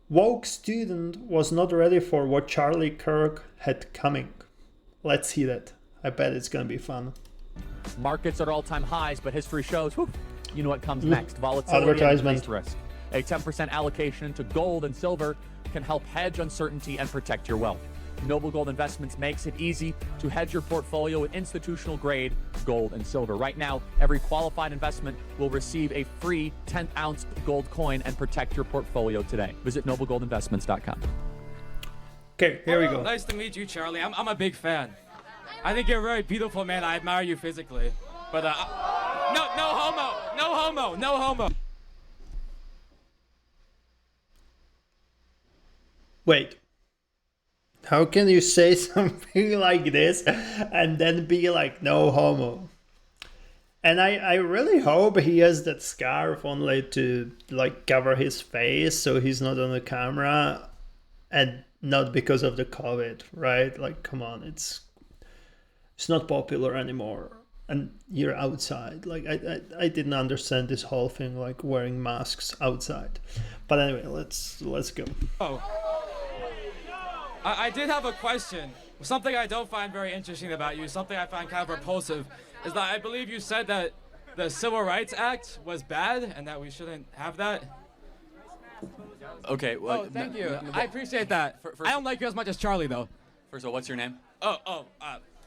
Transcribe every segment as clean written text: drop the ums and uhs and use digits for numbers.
Woke student was not ready for what Charlie Kirk had coming. Let's see that. I bet it's gonna be fun. Markets are at all-time highs, but history shows, you know what comes next. Volatility and increased risk. A 10% allocation to gold and silver can help hedge uncertainty and protect your wealth. Noble Gold Investments makes it easy to hedge your portfolio with institutional-grade gold and silver. Right now, every qualified investment will receive a free 10-ounce gold coin and protect your portfolio today. Visit noblegoldinvestments.com. Okay, here we go. Nice to meet you, Charlie. I'm a big fan. I think you're a very beautiful man. I admire you physically. But, no homo. No homo. No homo. Wait. How can you say something like this and then be like, no homo? And I really hope he has that scarf only to like cover his face so he's not on the camera and not because of the COVID, right? Like, come on, it's not popular anymore. And you're outside. Like, I didn't understand this whole thing, like wearing masks outside. But anyway, let's go. Oh. I did have a question. Something I don't find very interesting about you, something I find kind of repulsive, is that I believe you said that the Civil Rights Act was bad and that we shouldn't have that. Okay, well... Oh, thank you. I appreciate that. I don't like you as much as Charlie, though. First of all, what's your name?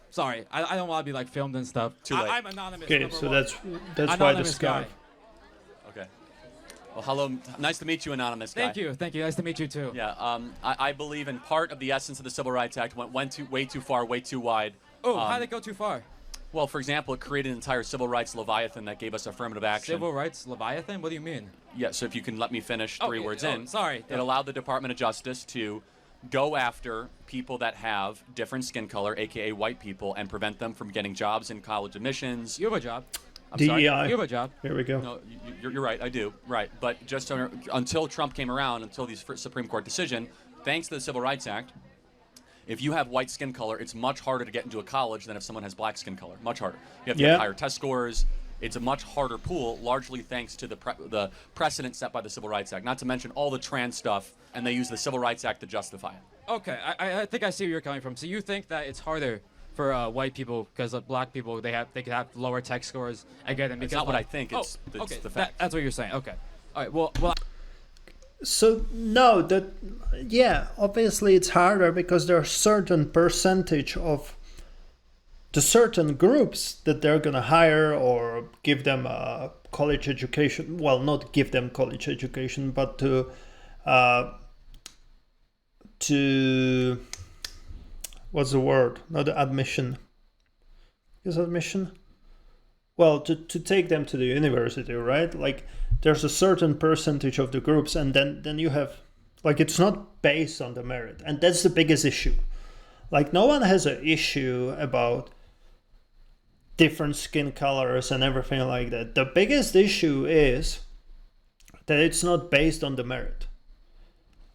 Sorry. I don't want to be, like, filmed and stuff. Too late. I'm anonymous. Okay, so that's why the Anonymous scarf. guy. Okay. Well, hello. Nice to meet you, anonymous guy. Thank you. Nice to meet you, too. Yeah, I believe in part of the essence of the Civil Rights Act went way too far, way too wide. Oh, how did it go too far? Well, for example, it created an entire civil rights leviathan that gave us affirmative action. Civil rights leviathan? What do you mean? Yeah, so if you can let me finish three words in. Sorry. It allowed the Department of Justice to go after people that have different skin color, a.k.a. white people, and prevent them from getting jobs in college admissions. You have a job. I'm DEI. sorry? You have a job. Here we go. No, you're right, I do. Right, but just until Trump came around, until the Supreme Court decision, thanks to the Civil Rights Act, if you have white skin color, it's much harder to get into a college than if someone has black skin color. Much harder. You have to have higher test scores. It's a much harder pool, largely thanks to the precedent set by the Civil Rights Act. Not to mention all the trans stuff, and they use the Civil Rights Act to justify it. Okay, I think I see where you're coming from. So you think that it's harder for white people because black people they could have lower tech scores and get them. It's not what I think. It's the fact. That's what you're saying. Okay. All right. Well. So no, obviously it's harder because there are certain percentage of the certain groups that they're gonna hire or give them a college education. Well, not give them college education, but to what's the word? Not admission. Is admission? Well, to take them to the university, right? Like there's a certain percentage of the groups, and then you have, like, it's not based on the merit, and that's the biggest issue. Like no one has an issue about different skin colors and everything like that. The biggest issue is that it's not based on the merit.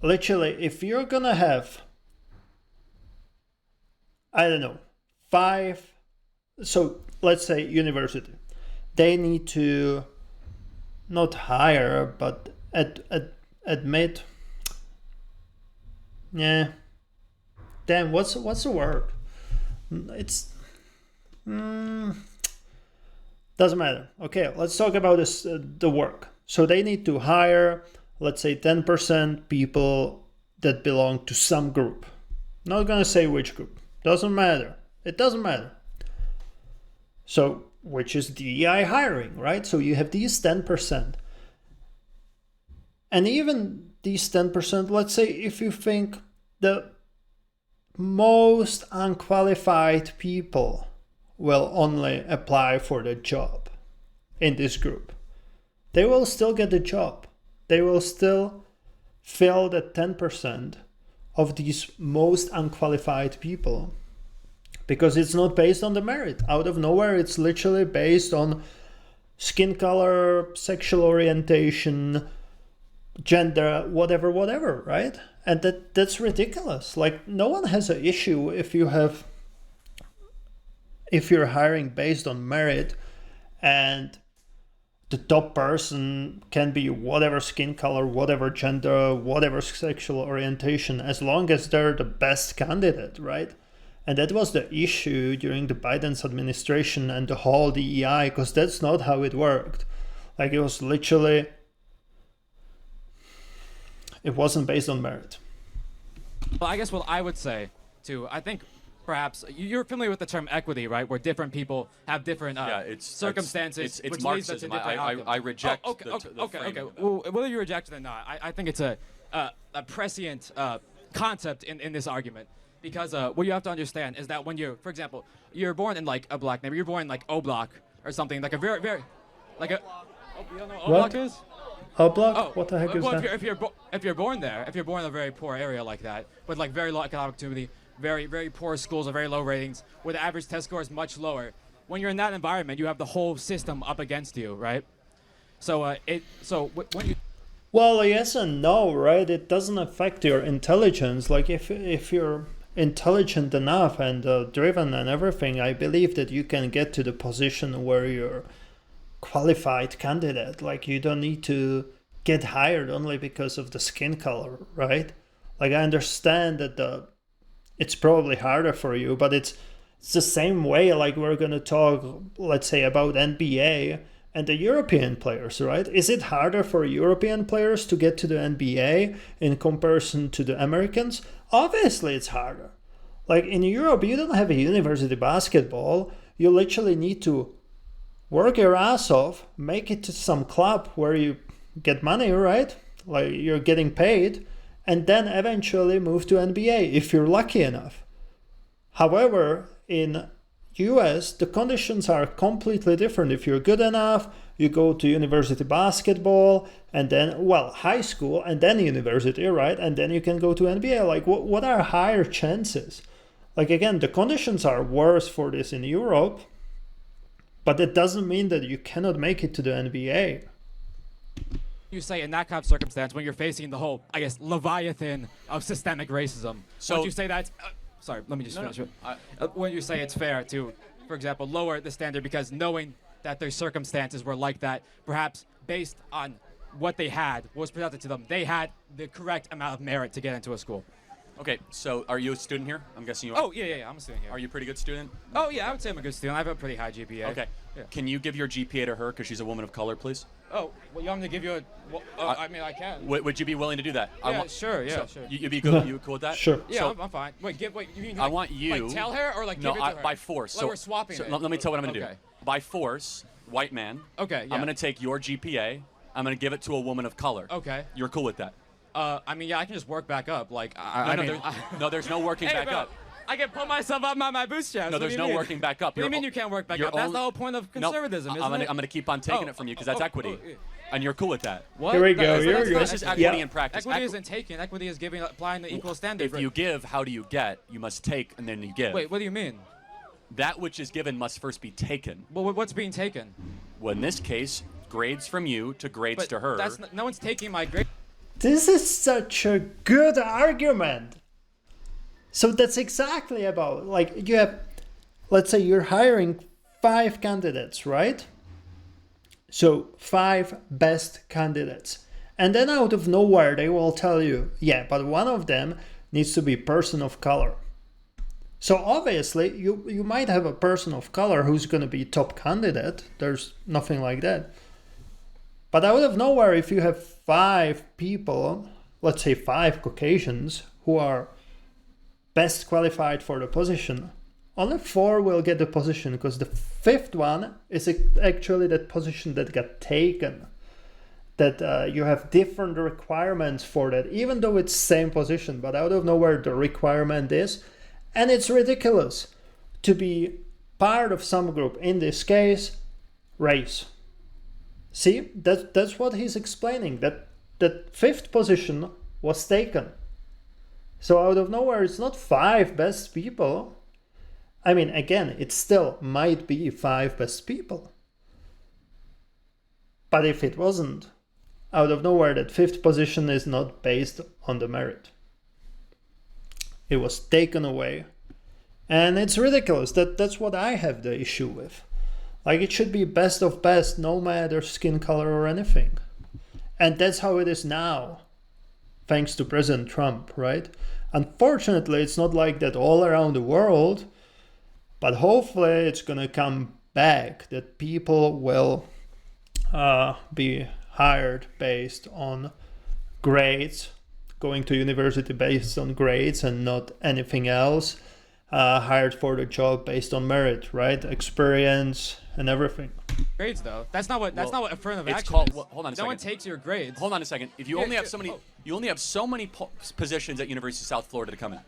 Literally, if you're gonna have, I don't know, 5, so let's say university, they need to not hire, but admit, yeah, damn, what's the word? It's, doesn't matter. Okay, let's talk about this, the work. So they need to hire, let's say 10% people that belong to some group. Not gonna say which group. Doesn't matter. It doesn't matter. So, which is DEI hiring, right? So you have these 10%. And even these 10%, let's say if you think the most unqualified people will only apply for the job in this group, they will still get the job. They will still fill the 10% of these most unqualified people, because it's not based on the merit. Out of nowhere, it's literally based on skin color, sexual orientation, gender, whatever, right? And that's ridiculous. Like no one has an issue if you're hiring based on merit and the the top person can be whatever skin color, whatever gender, whatever sexual orientation, as long as they're the best candidate, right? And that was the issue during the Biden's administration and the whole DEI, because that's not how it worked. Like, it was literally, it wasn't based on merit. Well, I guess what I would say, too, I think perhaps you're familiar with the term equity, right? Where different people have different circumstances, it's which Marxism. leads to different outcomes. I reject okay. Well, whether you reject it or not, I think it's a prescient concept in this argument. Because what you have to understand is that when you're, for example, you're born in like a black neighborhood, you're born in like O Block or something, like a very, like a. Oh, you don't know what O Block is? O Block? What the heck is that? If you're born there, if you're born in a very poor area like that, with like very low economic opportunity, very, very poor schools, or very low ratings, where the average test score is much lower. When you're in that environment, you have the whole system up against you, right? So when you. Well, yes and no, right? It doesn't affect your intelligence. Like, if you're intelligent enough and driven and everything, I believe that you can get to the position where you're qualified candidate. Like, you don't need to get hired only because of the skin color, right? Like, I understand that it's probably harder for you, but it's the same way. Like, we're going to talk, let's say, about NBA and the European players, right? Is it harder for European players to get to the NBA in comparison to the Americans? Obviously it's harder. Like, in Europe, you don't have a university basketball. You literally need to work your ass off, make it to some club where you get money, right? Like, you're getting paid, and then eventually move to NBA if you're lucky enough. However, in US, the conditions are completely different. If you're good enough, you go to university basketball, and then, well, high school, and then university, right? And then you can go to NBA. Like, what are higher chances? Like, again, the conditions are worse for this in Europe, but it doesn't mean that you cannot make it to the NBA. You say in that kind of circumstance, when you're facing the whole, I guess, leviathan of systemic racism, so would you say that's... sorry, let me just finish it. When you say it's fair to, for example, lower the standard because knowing that their circumstances were like that, perhaps based on what they had, what was presented to them, they had the correct amount of merit to get into a school. Okay, so are you a student here? I'm guessing you are. Oh, yeah, I'm a student here. Are you a pretty good student? Oh, yeah, I would say I'm a good student. I have a pretty high GPA. Okay. Yeah. Can you give your GPA to her because she's a woman of color, please? Oh, well, you want me to give you a... Well, I mean, I can. Would you be willing to do that? Yeah, sure. You'd be good? You cool with that? Sure. Yeah, I'm fine. Wait, you mean... I want you... Like, tell her or, like, give it to her? By force. Like, so we're swapping it. Let me tell you what I'm going to do. By force, white man. Okay, yeah. I'm going to take your GPA. I'm going to give it to a woman of color. Okay. You're cool with that? I mean, yeah, I can just work back up. Like, there's no working back up. I can pull myself up by my bootstraps. No, there's no working back up. What do you mean you can't work back up? That's the whole point of conservatism, isn't it? I'm going to keep on taking it from you because that's equity. And you're cool with that. What? Here we go. This is equity in practice. Equity isn't taking. Equity is applying the equal standard. If you give, how do you get? You must take, and then you give. Wait, what do you mean? That which is given must first be taken. Well, what's being taken? Well, in this case, grades from you to grades to her. No one's taking my grade. This is such a good argument. So that's exactly about, like, you have, let's say you're hiring 5 candidates, right? So 5 best candidates. And then out of nowhere, they will tell you, yeah, but one of them needs to be person of color. So obviously, you might have a person of color who's going to be top candidate. There's nothing like that. But out of nowhere, if you have 5 people, let's say 5 Caucasians, who are best qualified for the position, only 4 will get the position because the 5th one is actually that position that got taken. That you have different requirements for that, even though it's same position, but out of nowhere the requirement is, and it's ridiculous to be part of some group, in this case, race. See, that's what he's explaining, that 5th position was taken. So out of nowhere, it's not 5 best people. I mean, again, it still might be 5 best people. But if it wasn't, out of nowhere, that 5th position is not based on the merit. It was taken away. And it's ridiculous. That's what I have the issue with. Like, it should be best of best, no matter skin color or anything. And that's how it is now, thanks to President Trump, right? Unfortunately, it's not like that all around the world, but hopefully it's gonna come back, that people will be hired based on grades, going to university based on grades and not anything else, hired for the job based on merit, right? Experience and everything. Grades, though. That's not what affirmative action called, is. hold on a second. No one takes your grades. Hold on a second. If you only have so many, you only have so many positions at University of South Florida to come in,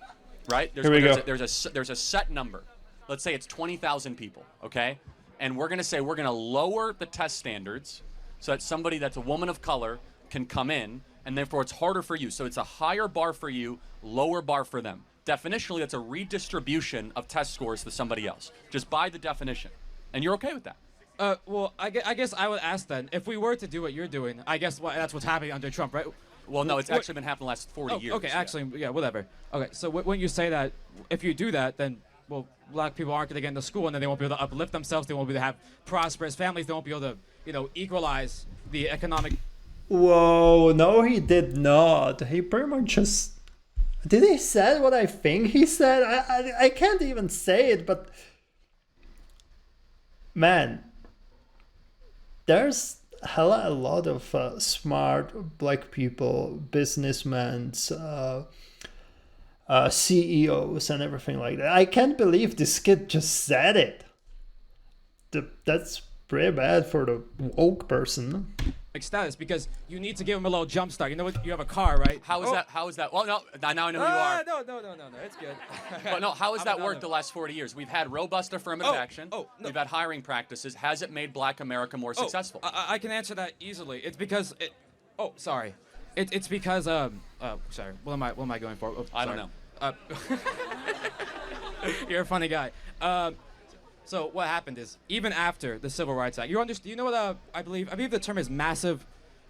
right? Here we go. There's a set number. Let's say it's 20,000 people, okay? And we're going to say we're going to lower the test standards so that somebody that's a woman of color can come in, and therefore it's harder for you. So it's a higher bar for you, lower bar for them. Definitionally, that's a redistribution of test scores to somebody else, just by the definition. And you're okay with that? Well, I guess I would ask then, if we were to do what you're doing, I guess that's what's happening under Trump, right? Well, no, it's actually been happening the last 40 years. Okay, actually, yeah, whatever. Okay, so when you say that, if you do that, then, well, black people aren't going to get into school, and then they won't be able to uplift themselves, they won't be able to have prosperous families, they won't be able to, equalize the economic... Whoa, no, he did not. He pretty much just... Did he say what I think he said? I can't even say it, but... Man, there's a lot of smart black people, businessmen, CEOs and everything like that. I can't believe this kid just said it. That's pretty bad for the woke person. Status, because you need to give him a little jump start. You know what? You have a car, right? How is that? Well, no, now I know who you are. No, it's good. But no, how has that worked the last 40 years? We've had robust affirmative action. No. We've had hiring practices. Has it made Black America more successful? I can answer that easily. It's because sorry. It's because sorry. What am I going for? I don't know. You're a funny guy. So what happened is, even after the Civil Rights Act, you know what I believe the term is massive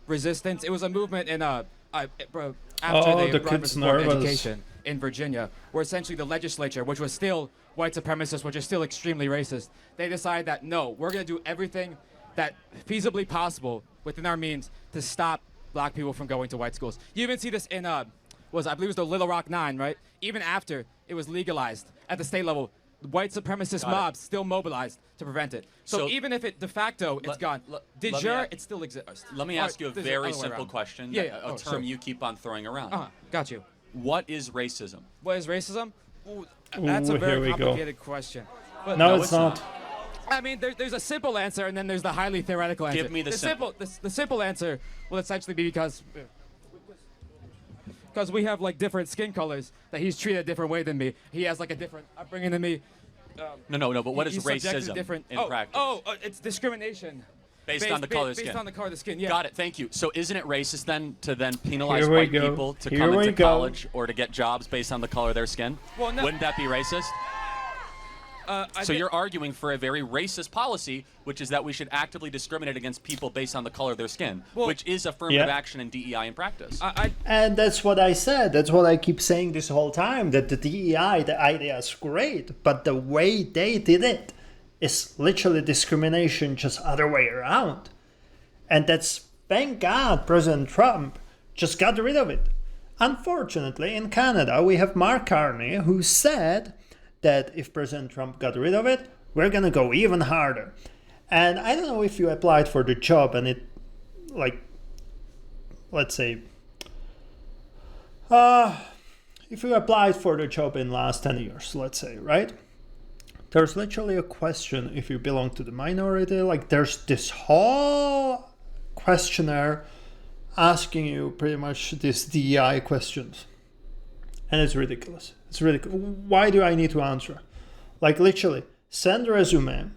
resistance. It was a movement in after the kids' education in Virginia, where essentially the legislature, which was still white supremacist, which is still extremely racist, they decided that no, we're going to do everything that feasibly possible within our means to stop black people from going to white schools. You even see this in I believe it was the Little Rock Nine, right? Even after it was legalized at the state level, white supremacist mobs still mobilized to prevent it. So even if it de facto it's gone, de jure it still exists. Let me ask you a very simple question. A term you keep on throwing around. Got you. What is racism? What is racism? That's a very complicated question. But no, it's not. I mean, there's a simple answer, and then there's the highly theoretical answer. Give me the simple. The simple answer will essentially be because we have like different skin colors, that he's treated a different way than me. He has like a different upbringing than me. No. But what is racism in practice? It's discrimination. Based on the color of the skin. Based on the color of the skin, yeah. Got it, thank you. So isn't it racist then to penalize white people to come into college or to get jobs based on the color of their skin? Well, no. Wouldn't that be racist? So you're arguing for a very racist policy, which is that we should actively discriminate against people based on the color of their skin, which is affirmative action in DEI in practice. And that's what I said. That's what I keep saying this whole time, that the DEI, the idea is great, but the way they did it is literally discrimination, just other way around. And that's, thank God, President Trump just got rid of it. Unfortunately, in Canada, we have Mark Carney, who said that if President Trump got rid of it, we're gonna go even harder. And I don't know if you applied for the job and it, like, let's say, if you applied for the job in last 10 years, let's say, right? There's literally a question if you belong to the minority. Like, there's this whole questionnaire asking you pretty much these DEI questions. And it's ridiculous. It's ridiculous. Why do I need to answer? Like, literally, send a resume,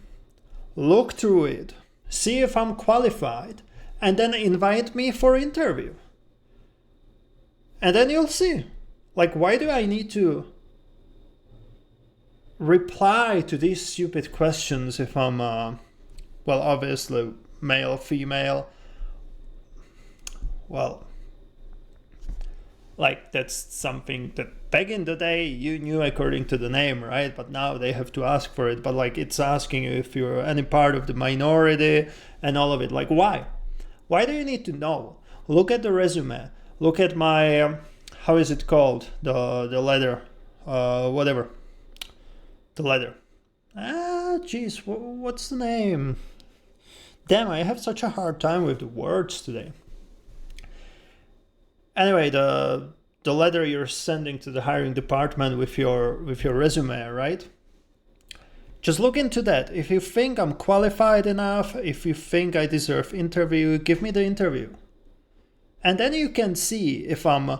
look through it, see if I'm qualified, and then invite me for interview. And then you'll see. Like, why do I need to reply to these stupid questions if I'm, well, obviously, male, female? Well, Like, that's something that back in the day you knew according to the name, right? But now they have to ask for it. But like, it's asking you if you're any part of the minority and all of it. Like, why? Why do you need to know? Look at the resume. Look at my, how is it called? The letter, whatever. The letter. Jeez, what's the name? Damn, I have such a hard time with the words today. Anyway, the letter you're sending to the hiring department with your resume, right? Just look into that. If you think I'm qualified enough, if you think I deserve interview, give me the interview. And then you can see if I'm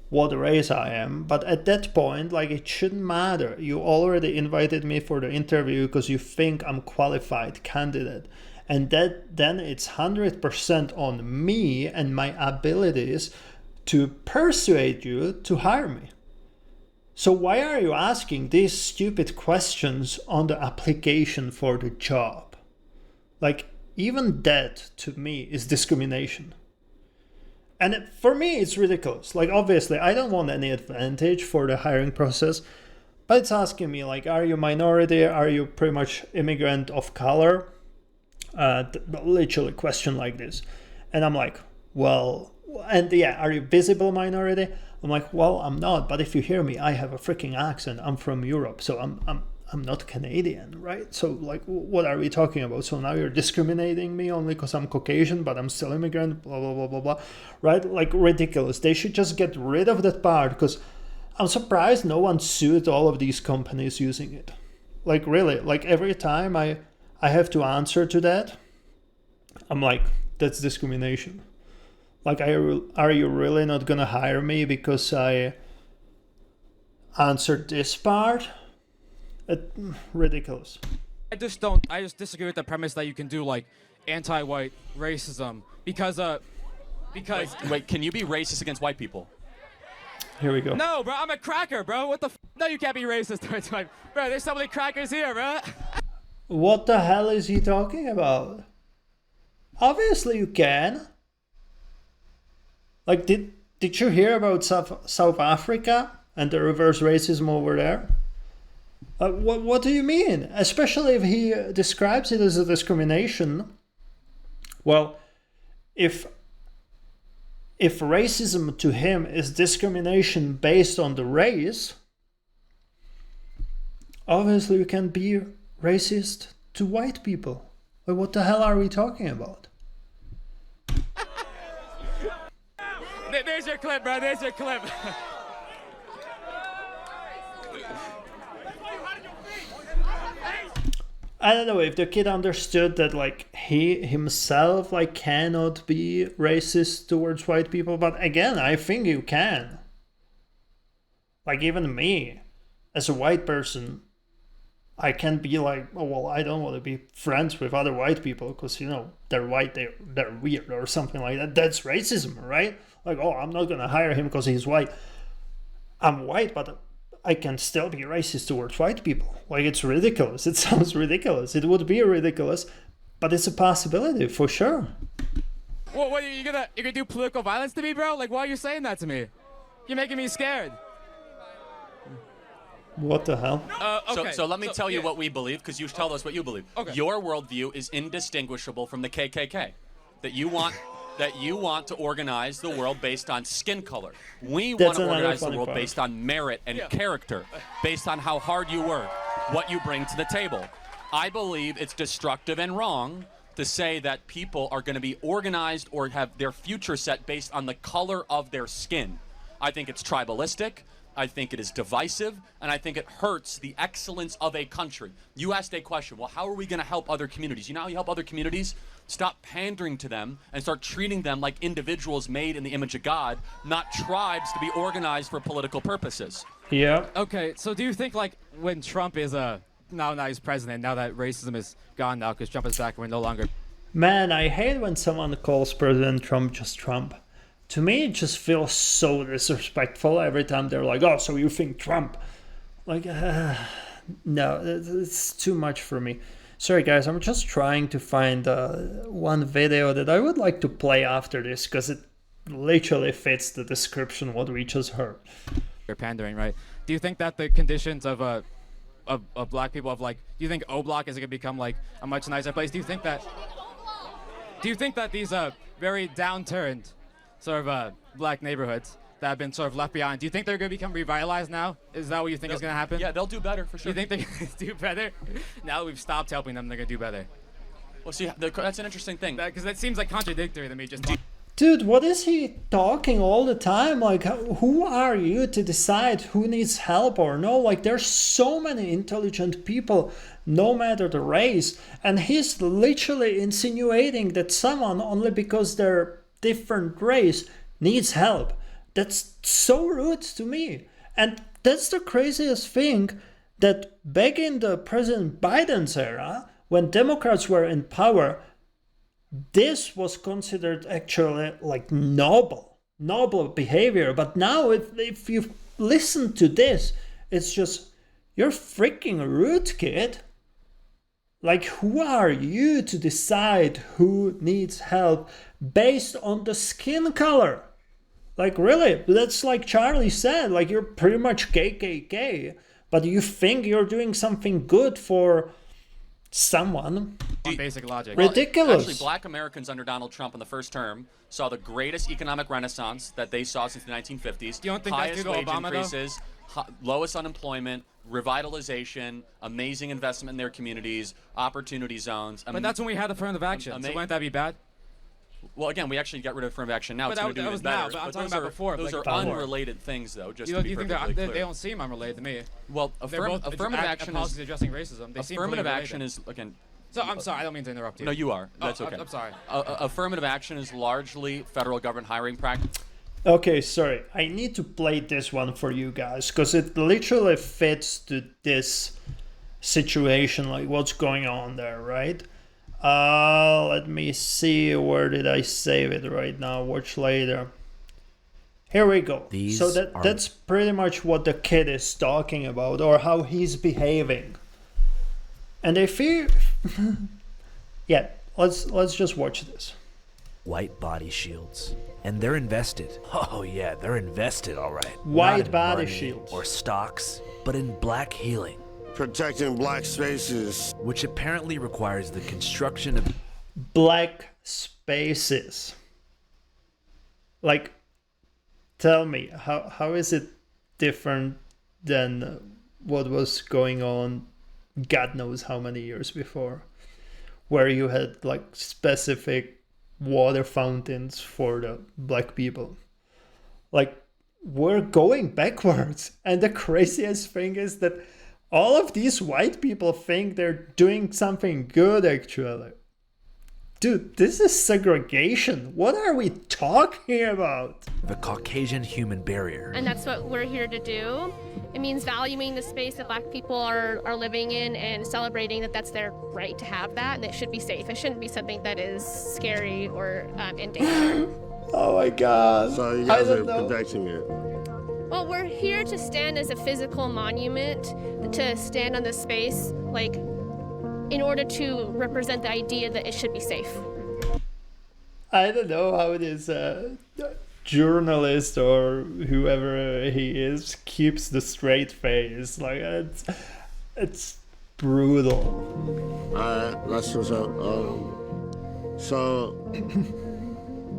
what race I am. But at that point, like, it shouldn't matter. You already invited me for the interview because you think I'm qualified candidate. And then it's 100% on me and my abilities to persuade you to hire me. So why are you asking these stupid questions on the application for the job? Like, even that to me is discrimination. And for me, it's ridiculous. Like, obviously, I don't want any advantage for the hiring process, but it's asking me, like, are you minority? Are you pretty much immigrant of color? Literally question like this. And I'm like, well, and yeah, are you visible minority? I'm like, well, I'm not, but if you hear me, I have a freaking accent. I'm from Europe, so I'm not Canadian, right? So like, what are we talking about? So now you're discriminating me only because I'm Caucasian, but I'm still immigrant, blah, blah, blah, blah, blah, right? Like, ridiculous. They should just get rid of that part, because I'm surprised no one sued all of these companies using it. Like, really, like, every time I have to answer to that, I'm like, that's discrimination. Like, are you really not gonna hire me because I answered this part? Ridiculous. I just disagree with the premise that you can do like anti-white racism because Wait, can you be racist against white people? Here we go. No, bro, I'm a cracker, bro. What the No, you can't be racist towards white. Bro, there's so many crackers here, bro. What the hell is he talking about? Obviously you can. Like, did you hear about South Africa and the reverse racism over there? What do you mean? Especially if he describes it as a discrimination. Well, if racism to him is discrimination based on the race, obviously you can be racist to white people. Like, what the hell are we talking about? There's your clip, bro. There's your clip. I don't know if the kid understood that, like, he himself, like, cannot be racist towards white people, but again, I think you can. Like, even me, as a white person, I can be like, oh, well, I don't want to be friends with other white people because, you know, they're white, they're weird or something like that. That's racism, right? Like, oh, I'm not going to hire him because he's white. I'm white, but I can still be racist towards white people. Like, it's ridiculous. It sounds ridiculous. It would be ridiculous, but it's a possibility for sure. Well, what, you're gonna do political violence to me, bro? Like, why are you saying that to me? You're making me scared. What the hell? Okay. So let me tell you what we believe, because you tell us what you believe. Okay. Your worldview is indistinguishable from the KKK. That you want to organize the world based on skin color. We want to organize the world based on merit and character, based on how hard you work, what you bring to the table. I believe it's destructive and wrong to say that people are going to be organized or have their future set based on the color of their skin. I think it's tribalistic. I think it is divisive, and I think it hurts the excellence of a country. You asked a question, well, how are we going to help other communities? You know how you help other communities? Stop pandering to them and start treating them like individuals made in the image of God, not tribes to be organized for political purposes. Yeah. Okay, so do you think, like, when Trump is now he's president, now that racism is gone now because Trump is back, we're no longer... Man, I hate when someone calls President Trump just Trump. To me, it just feels so disrespectful every time they're like, oh, so you think Trump? Like, no, it's too much for me. Sorry, guys, I'm just trying to find one video that I would like to play after this, because literally fits the description what we just heard. You're pandering, right? Do you think that the conditions of black people do you think O Block is going to become like a much nicer place? Do you think that these very downturned sort of black neighborhoods that have been sort of left behind, do you think they're going to become revitalized now? Is that what you think is going to happen? Yeah, they'll do better for sure. Do you think they're going to do better? Now that we've stopped helping them, they're going to do better. Well, see, that's an interesting thing. Because that seems like contradictory to me. Dude, what is he talking all the time? Like, who are you to decide who needs help or no? Like, there's so many intelligent people, no matter the race. And he's literally insinuating that someone, only because they're different race, needs help. That's so rude to me. And that's the craziest thing, that back in the President Biden's era, when Democrats were in power, this was considered actually like noble behavior. But now if you listen to this, it's just, you're freaking rude, kid. Like, who are you to decide who needs help based on the skin color? Like, really, that's like Charlie said, like, you're pretty much KKK, but you think you're doing something good for someone. On basic logic. Ridiculous. Well, actually, black Americans under Donald Trump in the first term saw the greatest economic renaissance that they saw since the 1950s. You don't think that's due to wage Obama, increases, lowest unemployment, revitalization, amazing investment in their communities, opportunity zones. But that's when we had affirmative action. So wouldn't that be bad? Well, again, we actually got rid of affirmative action now. But it's going to do that was better. now, but I'm talking about before. Those are unrelated things, though, just to be perfectly clear. They don't seem unrelated to me. Well, affirmative action is addressing racism. They seem affirmative action is, again... So, I'm sorry, I don't mean to interrupt you. No, you are. That's okay. I'm sorry. Affirmative action is largely federal government hiring practice. Okay, sorry. I need to play this one for you guys, because it literally fits to this situation, like what's going on there, right? Let me see, where did I save it right now? Watch later. Here we go. So that's pretty much what the kid is talking about, or how he's behaving. And if you... yeah, let's just watch this. White body shields. And they're invested. Oh yeah, they're invested, all right. White body shields. Or stocks, but in black healing. Protecting black spaces. Which apparently requires the construction of... Black spaces. Like, tell me, how is it different than what was going on God knows how many years before, where you had like specific water fountains for the black people? Like, we're going backwards. And the craziest thing is that all of these white people think they're doing something good, actually. Dude, this is segregation. What are we talking about? The Caucasian human barrier. And that's what we're here to do. It means valuing the space that black people are living in and celebrating that that's their right to have that, and it should be safe. It shouldn't be something that is scary or in danger. Oh my God. So you guys are protecting it. Well, we're here to stand as a physical monument, to stand on this space, like, in order to represent the idea that it should be safe. I don't know how this journalist or whoever he is keeps the straight face. Like, it's brutal. That's what's up. So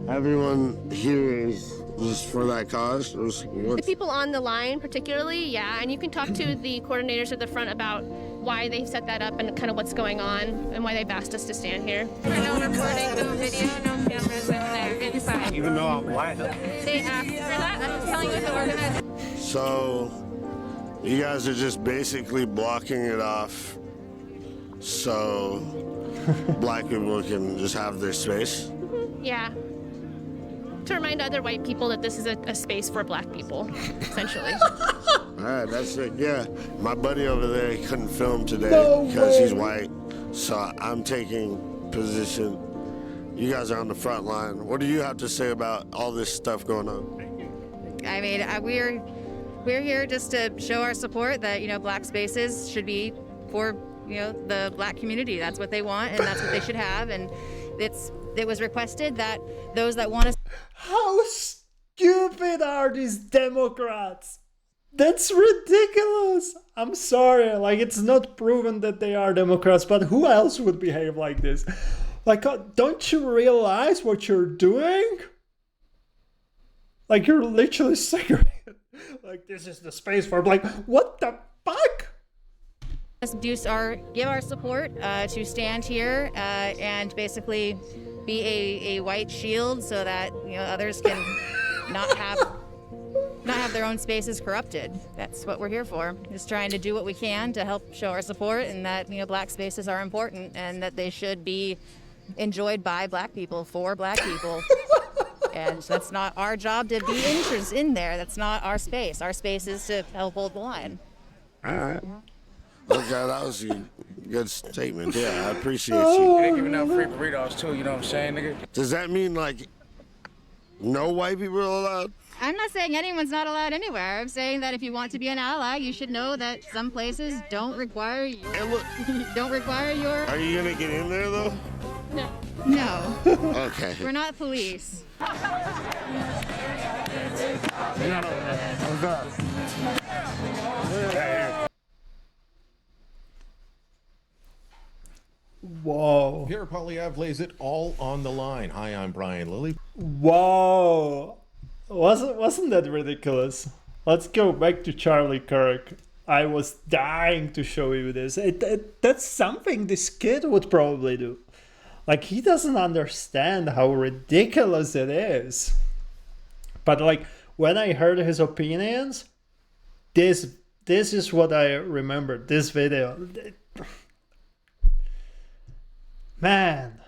everyone here is just for that cause? The people on the line particularly, yeah, and you can talk to the coordinators at the front about why they've set that up and kind of what's going on and why they've asked us to stand here. No recording, no video, no cameras in there, inside. Even though I'm white. They asked for that, I'm just telling you what the organization. So you guys are just basically blocking it off so black people can just have their space? Yeah. To remind other white people that this is a space for black people, essentially. All right, that's it. Yeah, my buddy over there, he couldn't film today because he's white. So I'm taking position. You guys are on the front line. What do you have to say about all this stuff going on? I mean, we're here just to show our support that, you know, black spaces should be for, you know, the black community. That's what they want and that's what they should have. And, it was requested that those that want to. How stupid are these Democrats? That's ridiculous. I'm sorry, like it's not proven that they are Democrats, but who else would behave like this? Like, don't you realize what you're doing? Like, you're literally segregated. Like, this is the space for, like, what the fuck? Give our support to stand here and basically be a white shield so that others can not have their own spaces corrupted. That's what we're here for. Just trying to do what we can to help show our support and that black spaces are important and that they should be enjoyed by black people for black people. And that's not our job to be in there. That's not our space. Our space is to help hold the line. All right. Okay, that was a good statement. Yeah, I appreciate you. They're giving out free burritos too, you know what I'm saying, nigga? Does that mean, like, no white people are allowed? I'm not saying anyone's not allowed anywhere. I'm saying that if you want to be an ally, you should know that some places don't require your. Are you gonna get in there though? No. Okay. We're not police. Whoa. Here, Polyev lays it all on the line. Hi, I'm Brian Lilly. Whoa. Wasn't that ridiculous? Let's go back to Charlie Kirk. I was dying to show you this. That's something this kid would probably do. Like, he doesn't understand how ridiculous it is. But, like, when I heard his opinions, this is what I remember. This video. Man.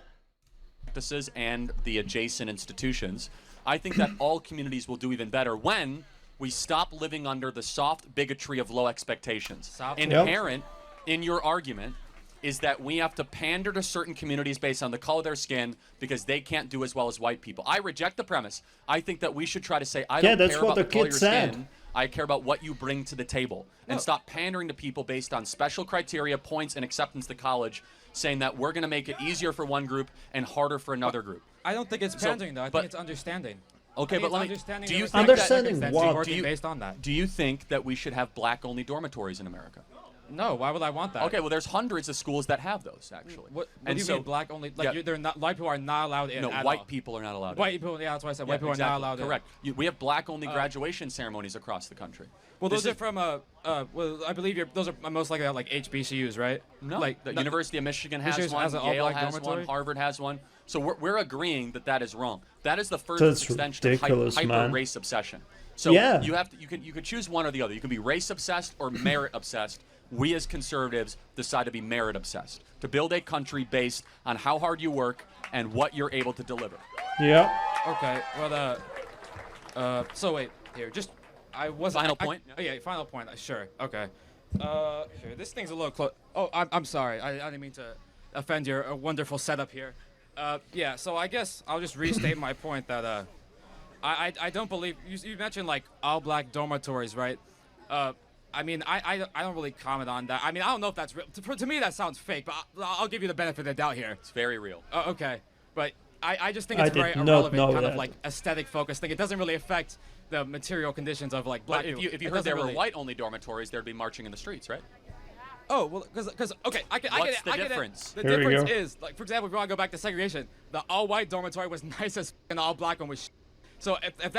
Practices and the adjacent institutions. I think that all communities will do even better when we stop living under the soft bigotry of low expectations. Inherent in your argument is that we have to pander to certain communities based on the color of their skin because they can't do as well as white people. I reject the premise. I think that we should try to say, I don't care about the color of your skin. I care about what you bring to the table. And stop pandering to people based on special criteria, points, and acceptance to college, saying that we're going to make it easier for one group and harder for another group. I don't think it's pandering, though. I think it's understanding. Okay, but let me. Do you think understanding what? Based on that? Do you think that we should have black-only dormitories in America? No, why would I want that? Okay, well, there's hundreds of schools that have those, actually. What do you mean black only? Like, they're not, white people are not allowed in. No, white people are not allowed in. White people, yeah, that's why I said white people are not allowed in. Correct. We have black-only graduation ceremonies across the country. Well, those are from well, I believe those are most likely like HBCUs, right? No, like the University of Michigan has Michigan one, has Yale has one, Harvard has one. So we're agreeing that is wrong. That is the furthest extension of hyper race obsession. So you could choose one or the other. You can be race obsessed or merit obsessed. We as conservatives decide to be merit obsessed, to build a country based on how hard you work and what you're able to deliver. Yeah. Okay. Well, so wait here. Just I was final point. Yeah, final point. Sure. Okay. Sure. This thing's a little close. Oh, I'm sorry. I didn't mean to offend your wonderful setup here. Yeah. So I guess I'll just restate my point that I don't believe you mentioned like all black dormitories, right? I mean, I don't really comment on that. I mean, I don't know if that's real. To me, that sounds fake, but I'll give you the benefit of the doubt here. It's very real. Okay. But I just think it's very irrelevant kind of like aesthetic focused thing. It doesn't really affect the material conditions of like black people. If you heard there were white-only dormitories, there'd be marching in the streets, right? Oh, well, because okay, What's the difference? The difference is, like, for example, if you want to go back to segregation, the all-white dormitory was nice as and the all-black one was So if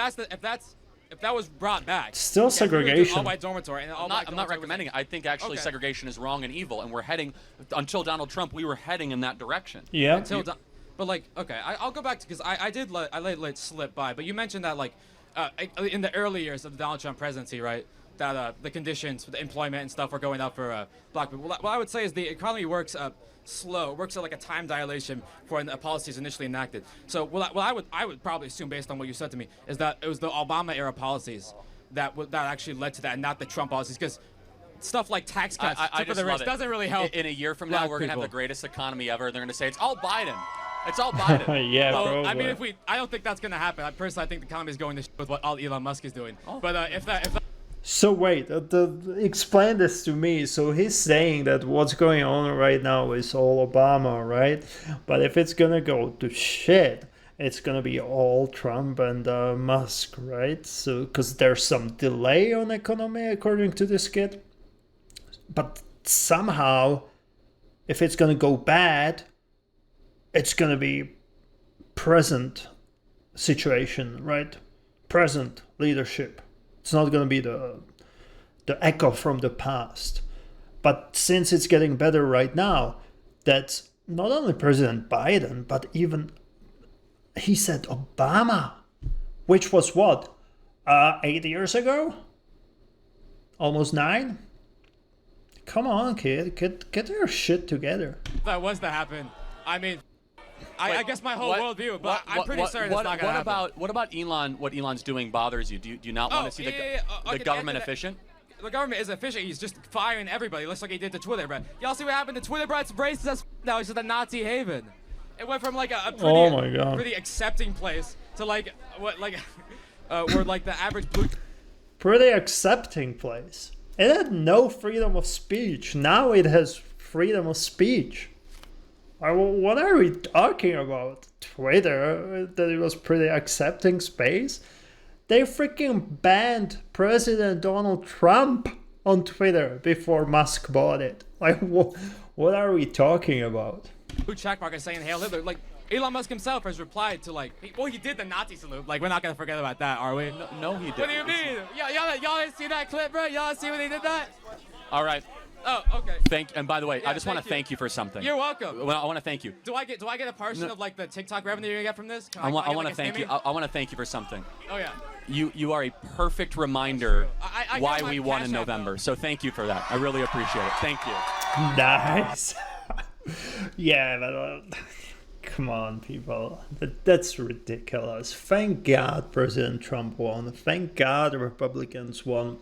that was brought back, still segregation. All-white dormitory and I'm not recommending it. I think actually segregation is wrong and evil, and we're heading until Donald Trump. We were heading in that direction. Yeah. But like, okay, I'll go back to because I let it slip by. But you mentioned that like in the early years of the Donald Trump presidency, right? That the conditions for the employment and stuff were going up for black people. What I would say is the economy works slow. It works at like a time dilation for when the policy is initially enacted. So I would probably assume, based on what you said to me, is that it was the Obama era policies that actually led to that, and not the Trump policies, because stuff like tax cuts for the rich doesn't really help. In a year from now, we're gonna have the greatest economy ever. They're gonna say it's all Biden. It's all Biden. Yeah, well, I mean, I don't think that's gonna happen. I think the economy is going to with what all Elon Musk is doing. But if that So wait, explain this to me. So he's saying that what's going on right now is all Obama, right? But if it's gonna go to shit, it's gonna be all Trump and Musk, right? So because there's some delay on economy according to this kid, but somehow, if it's gonna go bad, it's gonna be present situation, right? Present leadership. It's not going to be the echo from the past. But since it's getting better right now, that's not only President Biden, but even, he said Obama, which was what, 8 years ago? Almost 9? Come on, kid, get your shit together. If that was to happen, I mean, I guess my whole worldview, but I'm pretty certain it's not going to happen. What about Elon? What Elon's doing bothers you? Do you not want to see the government efficient? The government is efficient. He's just firing everybody. Looks like he did to Twitter, bro. Y'all see what happened to Twitter, bro? It's racist as now. It's just a Nazi haven. It went from like a pretty accepting place to like what where like the average blue. Pretty accepting place. It had no freedom of speech. Now it has freedom of speech. What are we talking about? Twitter, that it was pretty accepting space? They freaking banned President Donald Trump on Twitter before Musk bought it. Like, what are we talking about? Blue checkmark is saying Hail Hitler. Like, Elon Musk himself has replied to like, he did the Nazi salute. Like, we're not gonna forget about that, are we? No, he didn't. What do you mean? Y'all didn't see that clip, bro? Y'all see when he did that? All right. Oh, okay. And by the way, I just want to thank you for something. You're welcome. Well, I want to thank you. Do I get a portion of like the TikTok revenue you're gonna get from this? I want to thank you. I want to thank you for something. Oh yeah. You are a perfect reminder I why we won in November. So thank you for that. I really appreciate it. Thank you. Nice. Yeah, but come on, people. That's ridiculous. Thank God President Trump won. Thank God the Republicans won.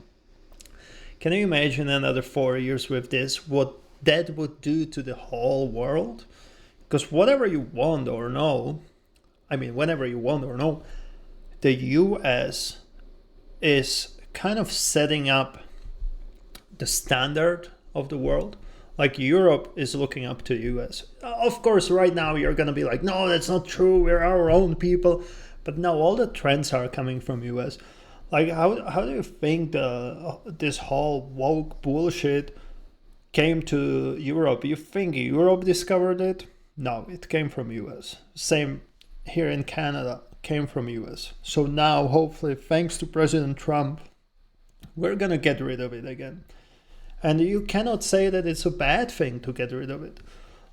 Can you imagine another 4 years with this? What that would do to the whole world? Because whatever you want or no, whenever you want or no, the US is kind of setting up the standard of the world. Like Europe is looking up to US. Of course, right now you're going to be like, no, that's not true. We're our own people. But no, all the trends are coming from US. Like, how do you think this whole woke bullshit came to Europe? You think Europe discovered it? No, it came from US. Same here in Canada, came from US. So now, hopefully, thanks to President Trump, we're gonna get rid of it again. And you cannot say that it's a bad thing to get rid of it.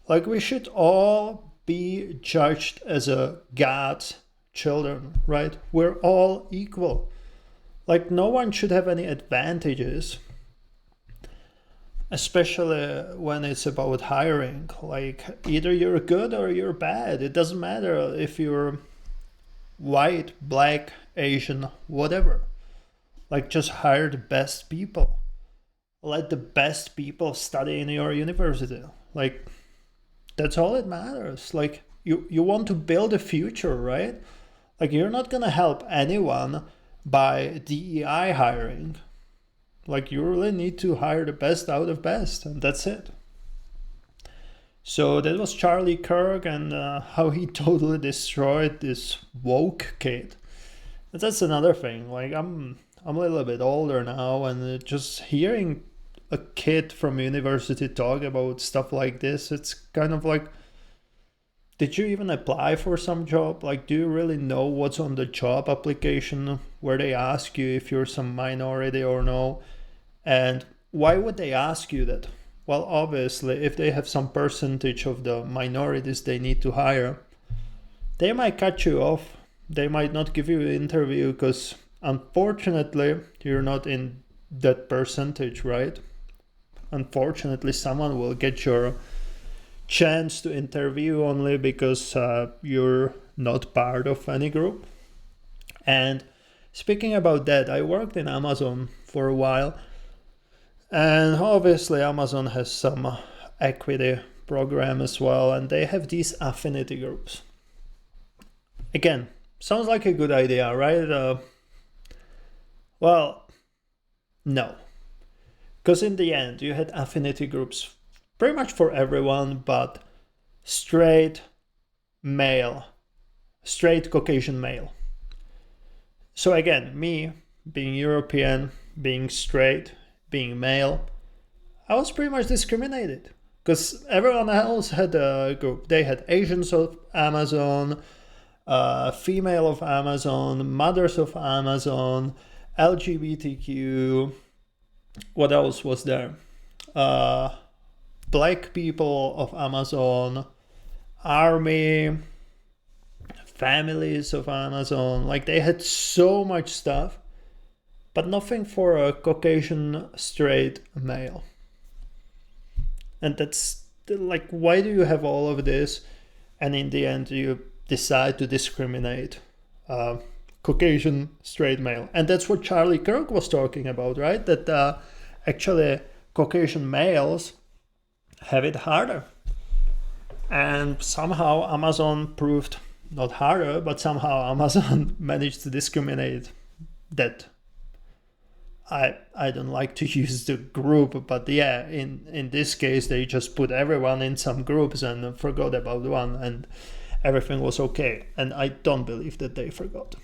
Like, we should all be judged as a God's children, right? We're all equal. Like, no one should have any advantages, especially when it's about hiring. Like, either you're good or you're bad. It doesn't matter if you're white, black, Asian, whatever. Like, just hire the best people. Let the best people study in your university. Like, that's all it matters. Like, you want to build a future, right? Like, you're not gonna help anyone by DEI hiring. Like, you really need to hire the best out of best, and that's it. So that was Charlie Kirk and how he totally destroyed this woke kid. And that's another thing. Like, I'm a little bit older now, and just hearing a kid from university talk about stuff like this, it's kind of like, did you even apply for some job? Like, do you really know what's on the job application where they ask you if you're some minority or no? And why would they ask you that? Well, obviously, if they have some percentage of the minorities they need to hire, they might cut you off. They might not give you an interview because, unfortunately, you're not in that percentage, right? Unfortunately, someone will get your chance to interview only because you're not part of any group. And speaking about that, I worked in Amazon for a while, and obviously Amazon has some equity program as well, and they have these affinity groups. Again, sounds like a good idea, right? Well, No. Because in the end, you had affinity groups pretty much for everyone, but straight Caucasian male. So again, me being European, being straight, being male, I was pretty much discriminated. Because everyone else had a group. They had Asians of Amazon, female of Amazon, mothers of Amazon, LGBTQ. What else was there? Black people of Amazon, army, families of Amazon. Like, they had so much stuff, but nothing for a Caucasian straight male. And that's like, why do you have all of this? And in the end, you decide to discriminate Caucasian straight male. And that's what Charlie Kirk was talking about, right? That actually Caucasian males have it harder. And somehow Amazon proved not harder, but somehow Amazon managed to discriminate that. I don't like to use the group, but yeah, in this case, they just put everyone in some groups and forgot about one, and everything was okay. And I don't believe that they forgot.